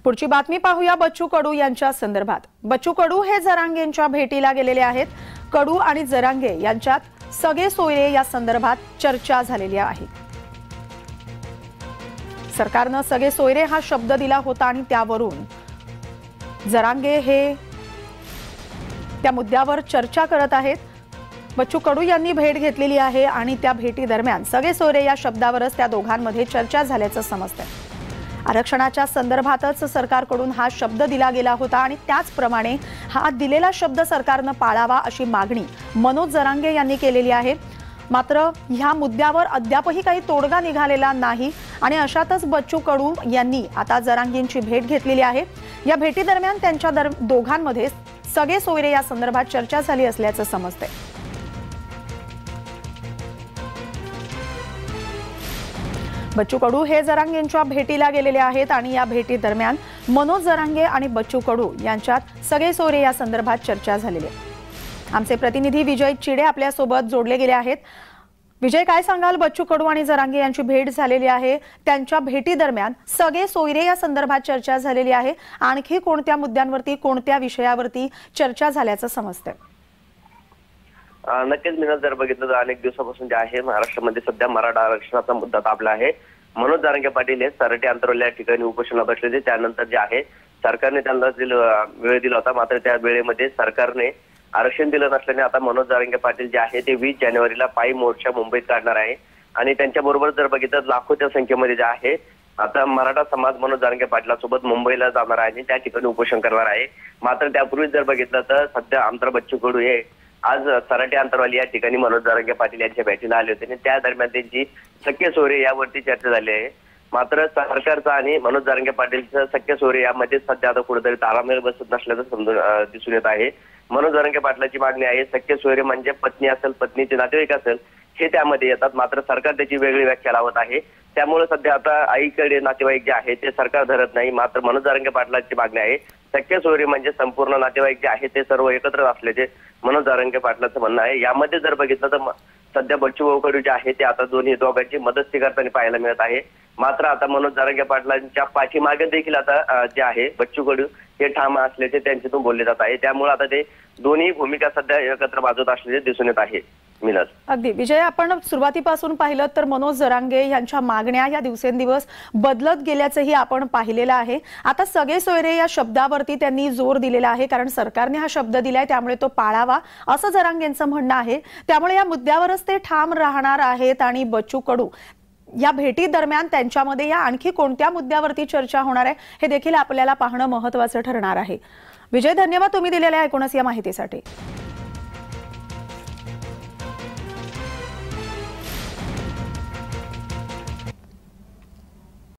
पुढची बातमी पाहूया बच्चू कडू यांच्या संदर्भात। बच्चू कडू हे जरांगेंच्या भेटीला गेलेले आहेत। कडू आणि जरांगे यांच्यात सगळे सोयरे या संदर्भात चर्चा झालेली आहे। सरकारने सगळे सोयरे हा शब्द दिला होता आणि त्यावरून जरांगे हे त्या मुद्द्यावर चर्चा करत आहेत। बच्चू कडू यांनी भेट घेतलेली आहे आणि त्या भेटी दरम्यान सगळे सोयरे या शब्दावरच त्या दोघांमध्ये चर्चा झाल्याचं समजतंय। आरक्षणाच्या संदर्भातच सरकारकडून हा शब्द दिला गेला होता आणि त्याचप्रमाणे हा दिलेला शब्द सरकारने पाळावा अशी मागणी मनोज जरांगे यांनी केलेली आहे। मात्र ह्या मुद्द्यावर अद्यापही काही तोडगा निघालेला नाही आणि अशातच बच्चू कडू यांनी आता जरांगेंची भेट घेतलेली आहे। या भेटी दरम्यान त्यांच्या दोघांमध्ये सगळे सोयरे या संदर्भात चर्चा झाली असल्याचं समजतंय। बच्चू कडू हे जरांगेंच्या भेटीला गेलेले आहेत आणि या भेटी दरम्यान मनोज जरांगे आणि बच्चू कडू यांच्यात सगळे सोयरे या संदर्भात चर्चा झालेली आहे। आमचे प्रतिनिधी विजय चिडे आपल्या सोबत जोडले गेले आहेत। विजय, काय सांगाल? बच्चू कडू आणि जरांगे यांची भेट झालेली आहे, त्यांच्या भेटी दरम्यान सगळे सोयरे या संदर्भात चर्चा झालेली आहे। आणखी कोणत्या मुद्द्यांवरती, कोणत्या विषयावरती चर्चा झाल्याचं समजतंय? नक्कीच मिनल, जर बघितलं तर अनेक दिवसापासून जे आहे महाराष्ट्रामध्ये सध्या मराठा आरक्षणाचा मुद्दा तापला आहे। मनोज जरांगे पाटील हे सरटी अंतरवली या ठिकाणी उपोषणाला बसले। त्यानंतर जे आहे सरकारने त्यांना वेळ दिला होता, मात्र त्या वेळेमध्ये सरकारने आरक्षण दिलं नसल्याने आता मनोज जरांगे पाटील जे आहे ते 20 जानेवारीला पायी मोर्चा मुंबईत काढणार आहे आणि त्यांच्या बरोबर जर बघितलं लाखोच्या संख्येमध्ये जे आहे आता मराठा समाज मनोज जरांगे पाटलासोबत मुंबईला जाणार आहे आणि त्या ठिकाणी उपोषण करणार आहे। मात्र त्यापूर्वी जर बघितलं तर सध्या आमदार बच्चू कडू हे आज सराटी अंतरवाली या ठिकाणी मनोज जरांगे पाटील यांच्या भेटीला आले होते आणि त्या दरम्यान त्यांची सख्य सोयरे यावरती चर्चा झाली आहे। मात्र सरकारचा आणि मनोज जरांगे पाटीलचं सख्य सोयरे यामध्ये सध्या आता कुठेतरी ताळमेळ बसत नसल्याचं दिसून येत आहे। मनोज जरांगे पाटलाची मागणी आहे सख्य सोयरे म्हणजे पत्नी असेल, पत्नीचे नातेवाईक असेल हे त्यामध्ये येतात, मात्र सरकार त्याची वेगळी व्याख्या लावत आहे। त्यामुळे सध्या आता आईकडे नातेवाईक जे आहे ते सरकार धरत नाही, मात्र मनोज जरांगे पाटलाची मागणी आहे सख्य सोयरे म्हणजे संपूर्ण नातेवाईक जे आहे ते सर्व एकत्र असल्याचे मनोज जरांगे पाटलाचं म्हणणं आहे। यामध्ये जर बघितलं तर सध्या बच्चू कडू जे आहे ते आता दोघांची मदतची करताना पाहायला मिळत आहे। मात्र आता मनोज जरांगे पाटलांच्या पाठीमागे देखील आता जे आहे बच्चू कडू हे ठाम असल्याचे त्यांच्यातून बोलले जात आहे। त्यामुळे आता ते दोन्ही भूमिका सध्या एकत्र बाजूत असल्याचे दिसून येत आहे। मिनल, अगदी विजय, आपण सुरुवातीपासून पाहिलं तर मनोज जरांगे यांच्या मागण्या या दिवसेंदिवस बदलत गेल्याचंही आपण पाहिलेलं आहे। आता सगळे सोयरे या शब्दावरती त्यांनी जोर दिलेला आहे, कारण सरकारने हा शब्द दिलाय त्यामुळे तो पाळावा असं जरांगेंचं म्हणणं आहे। त्यामुळे या मुद्द्यावरच ते ठाम राहणार आहेत आणि बच्चू कडू या भेटी दरम्यान त्यांच्यामध्ये या आणखी कोणत्या मुद्द्यावरती चर्चा होणार आहे हे देखील आपल्याला पाहणं महत्त्वाचं ठरणार आहे। विजय, धन्यवाद तुम्ही दिलेल्या एकूणच या माहितीसाठी।